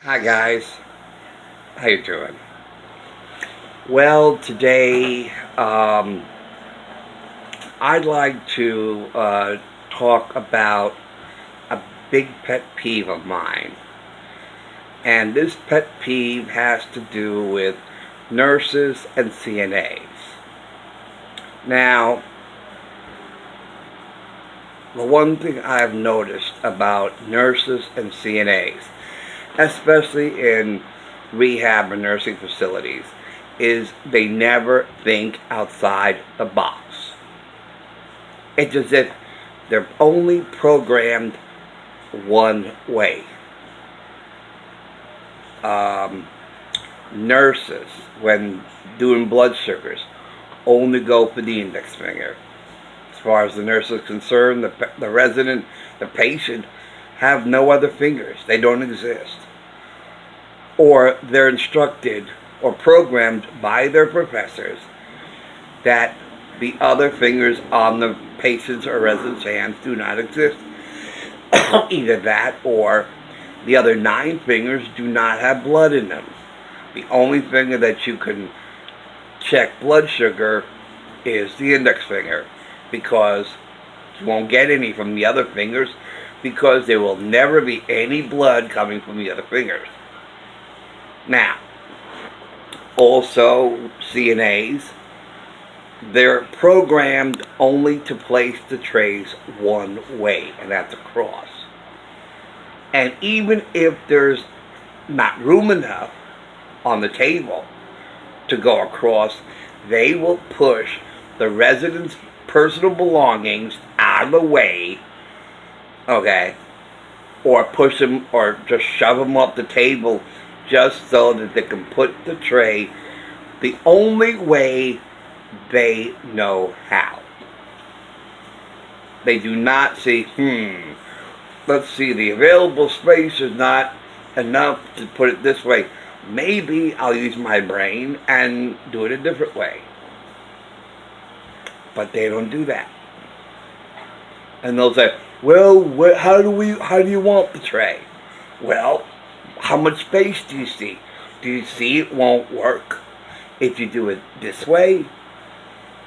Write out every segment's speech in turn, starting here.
Hi guys, how you doing? Well, today I'd like to talk about a big pet peeve of mine, and this pet peeve has to do with nurses and CNAs. Now, the one thing I've noticed about nurses and CNAs, especially in rehab and nursing facilities, is they never think outside the box. It's as if they're only programmed one way. Nurses, when doing blood sugars, only go for the index finger. As far as the nurse is concerned, the resident, the patient, have no other fingers. They don't exist. Or they're instructed or programmed by their professors that the other fingers on the patient's or resident's hands do not exist. Either that or the other 9 fingers do not have blood in them. The only finger that you can check blood sugar is the index finger, because you won't get any from the other fingers, because there will never be any blood coming from the other fingers. Now, also CNAs, they're programmed only to place the trays one way, and that's across. And even if there's not room enough on the table to go across, they will push the resident's personal belongings out of the way, okay, or push them or just shove them up the table just so that they can put the tray the only way they know how. They do not see, let's see, the available space is not enough to put it this way. Maybe I'll use my brain and do it a different way. But they don't do that. And they'll say, well, how do you want the tray? Well, how much space do you see? Do you see it won't work if you do it this way?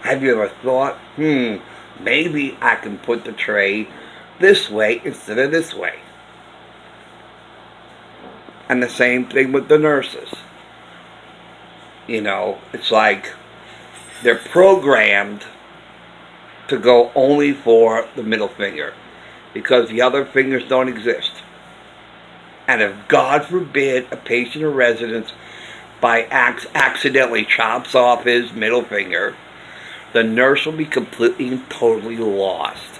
Have you ever thought, maybe I can put the tray this way instead of this way? And the same thing with the nurses. You know, it's like they're programmed to go only for the middle finger, because the other fingers don't exist. And if, God forbid, a patient or resident by accidentally chops off his middle finger, the nurse will be completely and totally lost.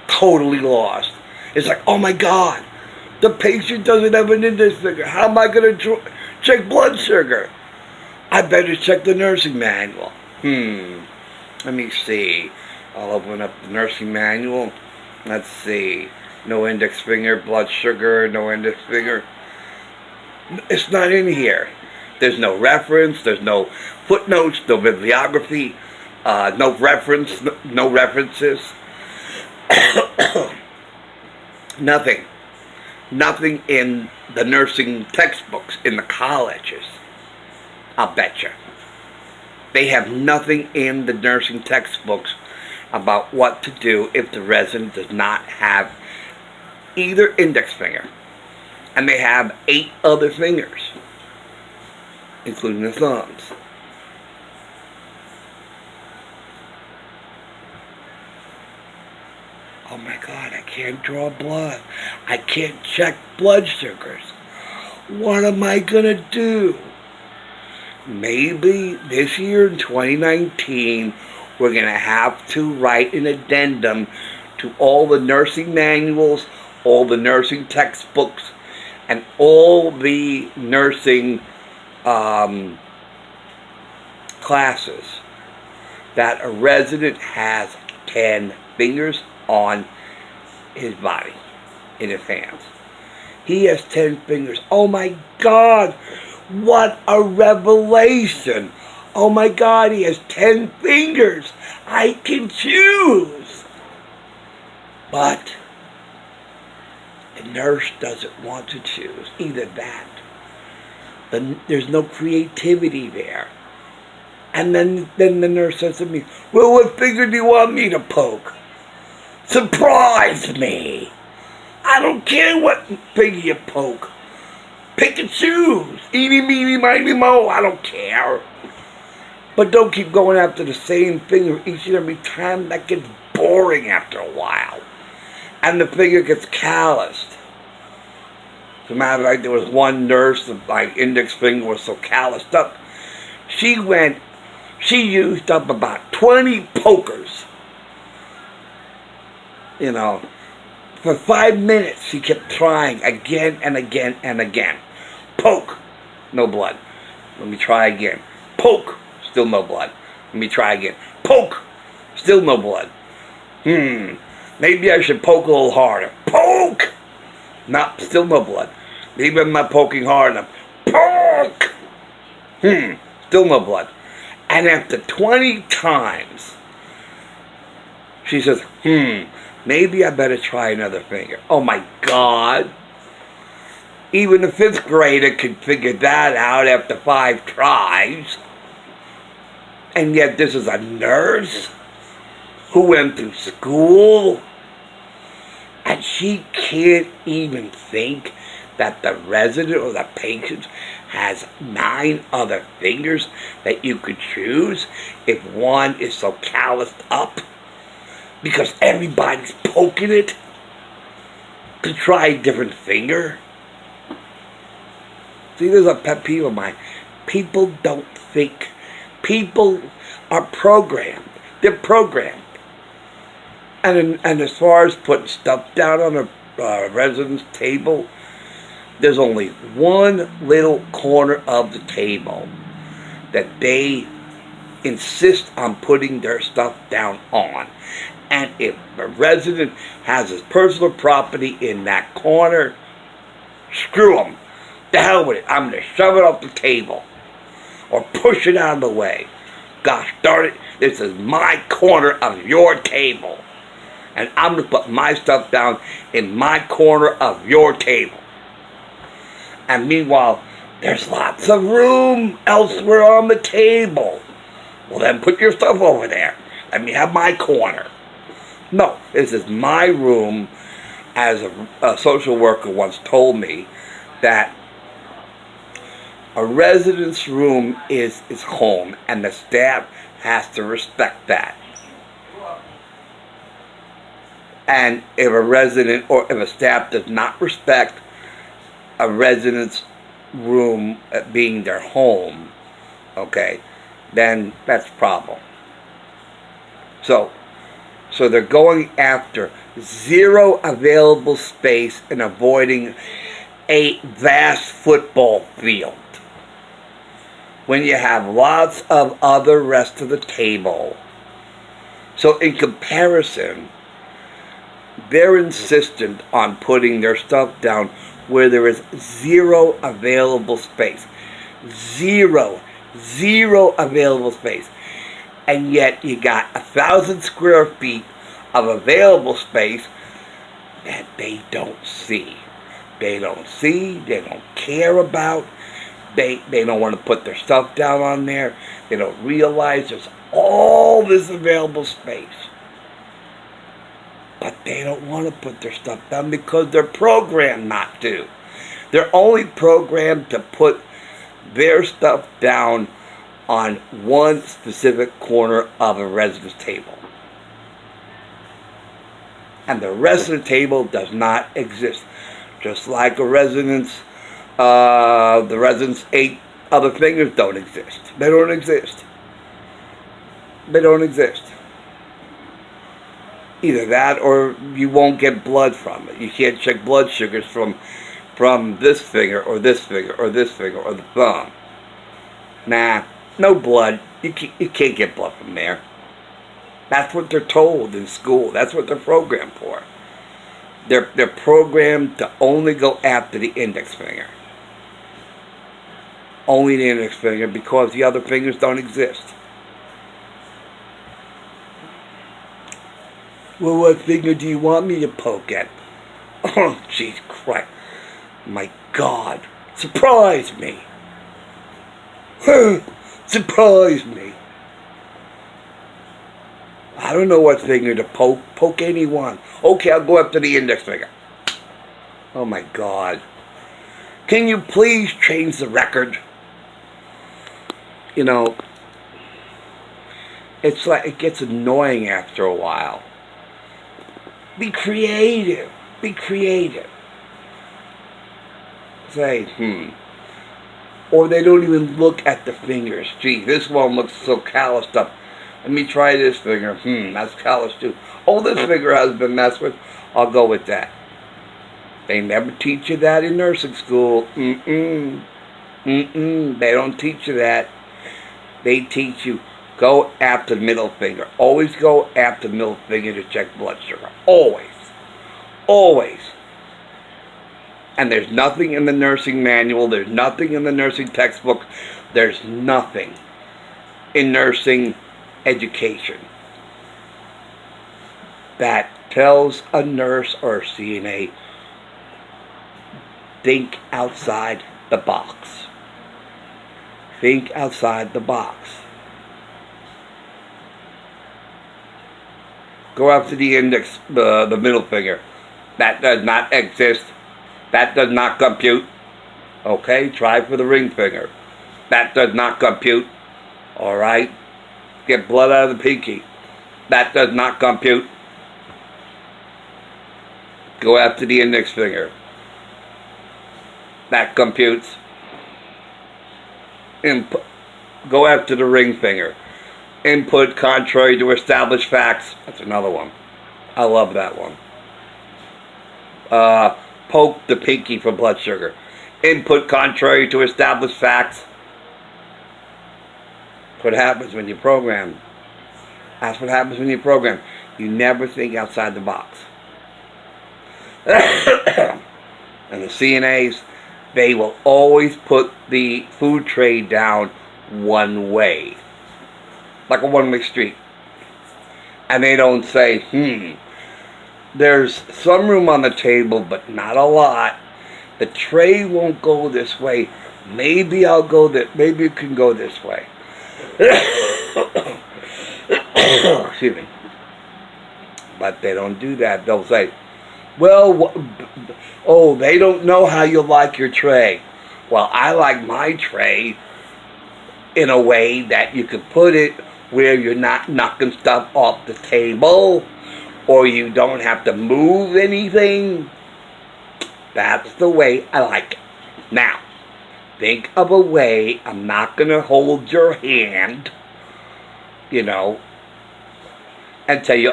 Totally lost. It's like, oh my God, the patient doesn't have an index finger. How am I going to check blood sugar? I better check the nursing manual. Let me see. I'll open up the nursing manual. Let's see. No index finger, blood sugar, no index finger. It's not in here. There's no reference, there's no footnotes, no bibliography, no references. Nothing. Nothing in the nursing textbooks in the colleges. I'll bet you. They have nothing in the nursing textbooks about what to do if the resident does not have either index finger. And they have 8 other fingers, including the thumbs. Oh my God, I can't draw blood. I can't check blood sugars. What am I gonna do? Maybe this year in 2019, we're going to have to write an addendum to all the nursing manuals, all the nursing textbooks, and all the nursing classes, that a resident has 10 fingers on his body, in his hands. He has 10 fingers. Oh my God! What a revelation! Oh my God, he has 10 fingers. I can choose. But nurse doesn't want to choose. Either that. There's no creativity there. And then the nurse says to me, well, what finger do you want me to poke? Surprise me. I don't care what finger you poke. Pick and choose. Eeny, meeny, miny, mo. I don't care. But don't keep going after the same finger each and every time. That gets boring after a while. And the finger gets calloused. As a matter of fact, there was one nurse, my index finger was so calloused up. She used up about 20 pokers. You know, for 5 minutes she kept trying again and again and again. Poke, no blood. Let me try again. Poke, still no blood. Let me try again. Poke, still no blood. Maybe I should poke a little harder. Poke! No, still no blood. Maybe I'm not poking hard enough. Poke! Still no blood. And after 20 times, she says, maybe I better try another finger. Oh my God. Even a 5th grader could figure that out after 5 tries. And yet this is a nurse who went through school, and she can't even think that the resident or the patient has 9 other fingers that you could choose if one is so calloused up because everybody's poking it to try a different finger. See, there's a pet peeve of mine. People don't think. People are programmed. They're programmed. And as far as putting stuff down on a resident's table, there's only one little corner of the table that they insist on putting their stuff down on. And if a resident has his personal property in that corner, screw them. The hell with it. I'm going to shove it off the table or push it out of the way. Gosh darn it, this is my corner of your table. And I'm going to put my stuff down in my corner of your table. And meanwhile, there's lots of room elsewhere on the table. Well, then put your stuff over there. Let me have my corner. No, this is my room. As a social worker once told me, that a resident's room is home, and the staff has to respect that. And if a resident or if a staff does not respect a resident's room being their home, okay, then that's a problem. So they're going after 0 available space and avoiding a vast football field when you have lots of other rest of the table. So in comparison, they're insistent on putting their stuff down where there is 0 available space. Zero available space. And yet you got 1,000 square feet of available space that they don't see. They don't see, they don't care about, they don't want to put their stuff down on there. They don't realize there's all this available space. But they don't want to put their stuff down because they're programmed not to. They're only programmed to put their stuff down on one specific corner of a resident's table. And the rest of the table does not exist. Just like the resident's 8 other fingers don't exist. They don't exist. They don't exist. Either that or you won't get blood from it. You can't check blood sugars from this finger or this finger or this finger or the thumb. Nah, no blood. You can't get blood from there. That's what they're told in school. That's what they're programmed for. They're programmed to only go after the index finger. Only the index finger because the other fingers don't exist. Well, what finger do you want me to poke at? Oh, jeez Christ. My God. Surprise me. Surprise me. I don't know what finger to poke. Poke anyone. Okay, I'll go up to the index finger. Oh my God. Can you please change the record? You know, it's like it gets annoying after a while. Be creative. Be creative. Say, Or they don't even look at the fingers. Gee, this one looks so calloused up. Let me try this finger. That's callous too. Oh, this finger has been messed with. I'll go with that. They never teach you that in nursing school. They don't teach you that. They teach you, go after the middle finger. Always go after the middle finger to check blood sugar. Always. Always. And there's nothing in the nursing manual. There's nothing in the nursing textbook. There's nothing in nursing education that tells a nurse or a CNA, think outside the box. Think outside the box. Go after the index, the middle finger. That does not exist. That does not compute. Okay, try for the ring finger. That does not compute. Alright? Get blood out of the pinky. That does not compute. Go after the index finger. That computes. Go after the ring finger. Input contrary to established facts. That's another one. I love that one. Poke the pinky for blood sugar. Input contrary to established facts. That's what happens when you program. That's what happens when you program. You never think outside the box. And the CNAs, they will always put the food tray down one way. Like a one-way street. And they don't say, there's some room on the table, but not a lot. The tray won't go this way. Maybe I'll go that. Maybe it can go this way. Excuse me. But they don't do that. They'll say, well, they don't know how you like your tray. Well, I like my tray in a way that you can put it where you're not knocking stuff off the table, or you don't have to move anything. That's the way I like it. Now, think of a way I'm not going to hold your hand, and tell you,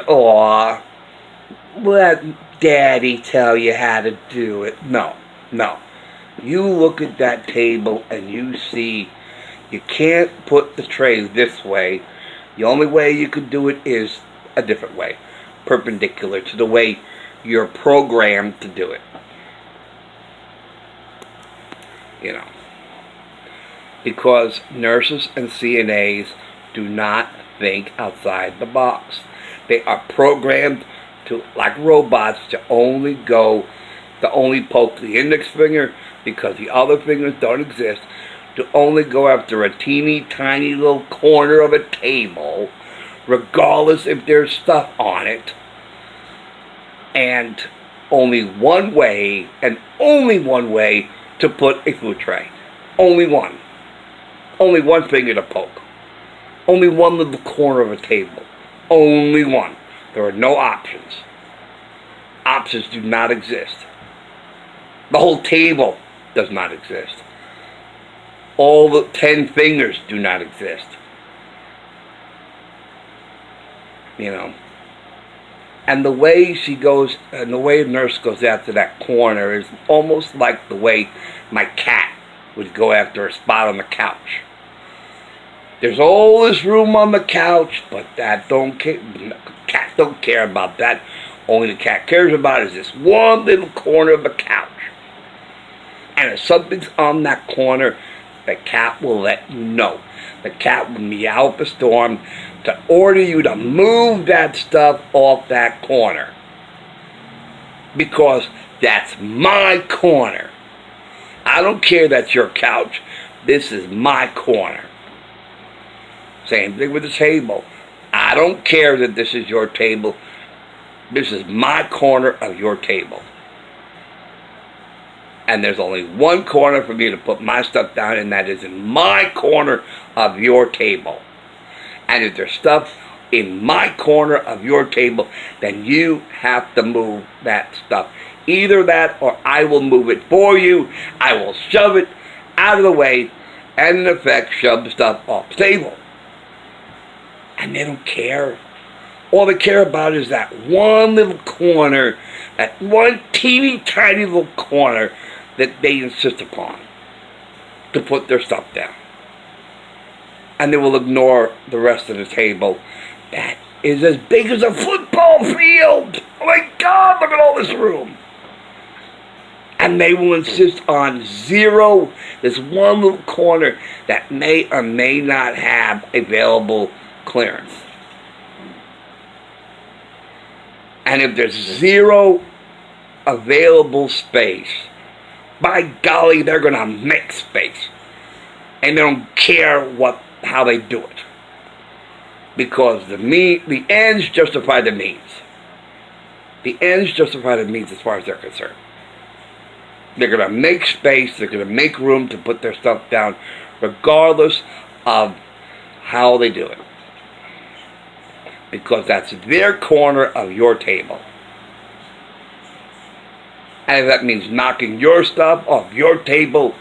let Daddy tell you how to do it. No. You look at that table and you see you can't put the tray this way. The only way you could do it is a different way, perpendicular to the way you're programmed to do it. Because nurses and CNAs do not think outside the box. They are programmed to, like robots, to only poke the index finger because the other fingers don't exist, to only go after a teeny tiny little corner of a table, regardless if there's stuff on it, and only one way, and only one way, to put a food tray. Only one. Only one finger to poke. Only one little corner of a table. Only one. There are no options. Options do not exist. The whole table does not exist. All the 10 fingers do not exist. And the way the way a nurse goes after that corner is almost like the way my cat would go after a spot on the couch. There's all this room on the couch, but cats don't care about that. Only the cat cares about is this one little corner of the couch. And if something's on that corner, the cat will let you know. The cat will meow up a storm to order you to move that stuff off that corner. Because That's my corner. I don't care that's your couch. This is my corner. Same thing with the table. I don't care that this is your table. This is my corner of your table. And there's only one corner for me to put my stuff down, and that is in my corner of your table. And if there's stuff in my corner of your table, then you have to move that stuff. Either that or I will move it for you. I will shove it out of the way and in effect shove the stuff off the table. And they don't care. All they care about is that one little corner, that one teeny tiny little corner that they insist upon to put their stuff down. And they will ignore the rest of the table that is as big as a football field. Oh my God, look at all this room. And they will insist on zero, this one little corner that may or may not have available clearance. And if there's zero available space, by golly, they're going to make space. And they don't care how they do it. Because the ends justify the means. The ends justify the means as far as they're concerned. They're going to make space, they're going to make room to put their stuff down, regardless of how they do it. Because that's their corner of your table. And if that means knocking your stuff off your table,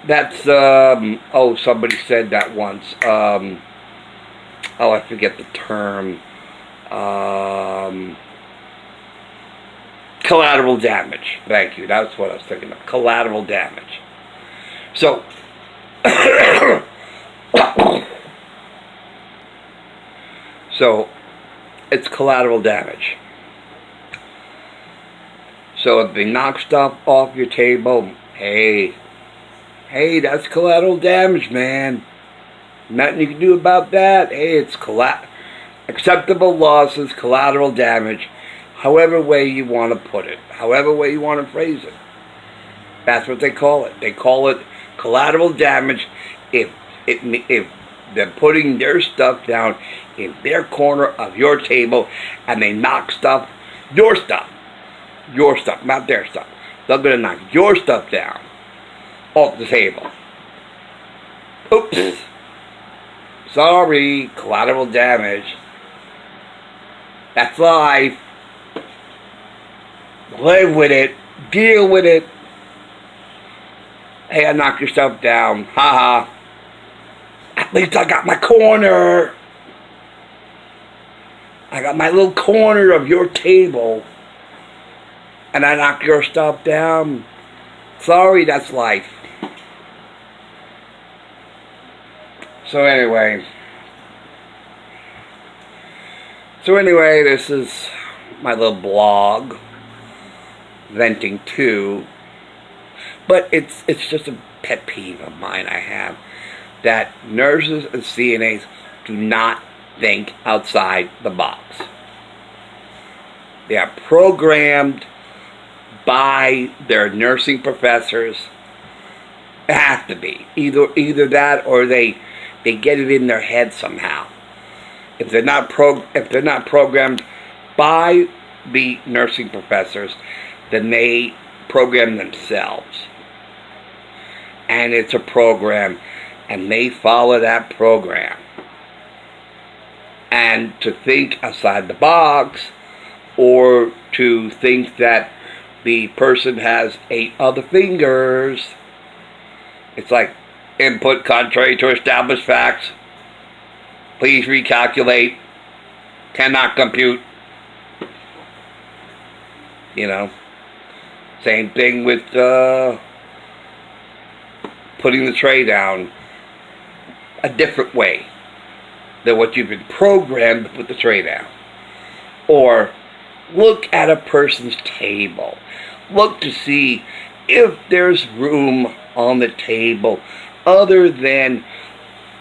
that's, somebody said that once. I forget the term. Collateral damage. Thank you. That's what I was thinking of. Collateral damage. So, it's collateral damage. So if they knock stuff off your table, hey, that's collateral damage, man. Nothing you can do about that. Hey, it's acceptable losses, collateral damage, however way you want to put it, however way you want to phrase it. That's what they call it. They call it collateral damage if they're putting their stuff down in their corner of your table and they knock your stuff, not their stuff. They're going to knock your stuff down off the table. Oops. Sorry, collateral damage. That's life. Live with it. Deal with it. Hey, I knocked your stuff down. Haha. At least I got my corner. I got my little corner of your table. And I knocked your stuff down. Sorry, that's life. So anyway, this is my little blog, venting too. But it's just a pet peeve of mine I have, that nurses and CNAs do not think outside the box. They are programmed by their nursing professors. It has to be either that or they get it in their head somehow. If they're not programmed by the nursing professors, then they program themselves. And it's a program, and they follow that program. And to think outside the box, or to think that the person has 8 other fingers, it's like, input contrary to established facts. Please recalculate. Cannot compute. Same thing with putting the tray down a different way than what you've been programmed to put the tray down. Or look at a person's table. Look to see if there's room on the table other than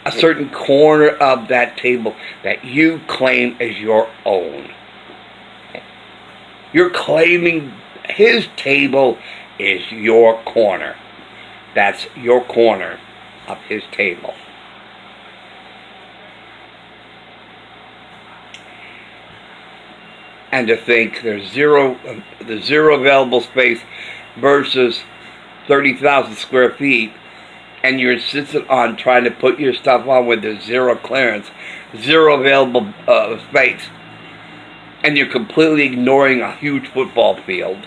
a certain corner of that table that you claim as your own. You're claiming, his table is your corner. That's your corner of his table. And to think there's zero available space versus 30,000 square feet, and you're insistent on trying to put your stuff on with there's zero clearance, zero available space, and you're completely ignoring a huge football field.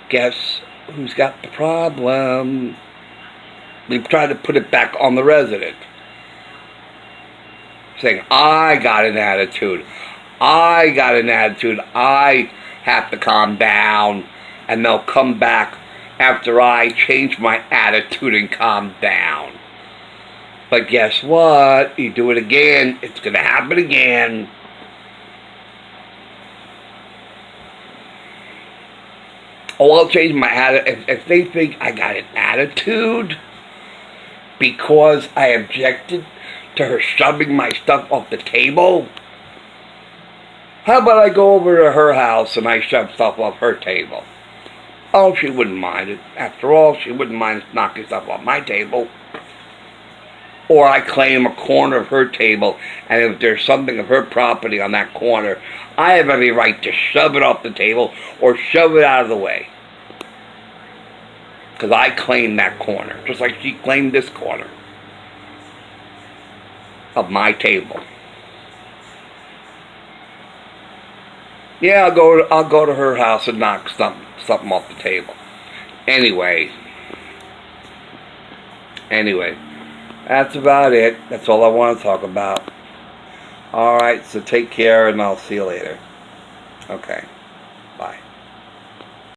Guess who's got the problem? We've tried to put it back on the resident, saying, I got an attitude. I have to calm down, and they'll come back after I change my attitude and calm down. But guess what? You do it again, it's going to happen again. Oh, I'll change my attitude. If they think I got an attitude because I objected to her shoving my stuff off the table, how about I go over to her house and I shove stuff off her table? Oh, she wouldn't mind it. After all, she wouldn't mind knocking stuff off my table. Or I claim a corner of her table, and if there's something of her property on that corner, I have every right to shove it off the table or shove it out of the way. Because I claim that corner, just like she claimed this corner of my table. Yeah, I'll go to her house and knock something off the table. Anyway, that's about it. That's all I want to talk about. Alright, so take care and I'll see you later. Okay.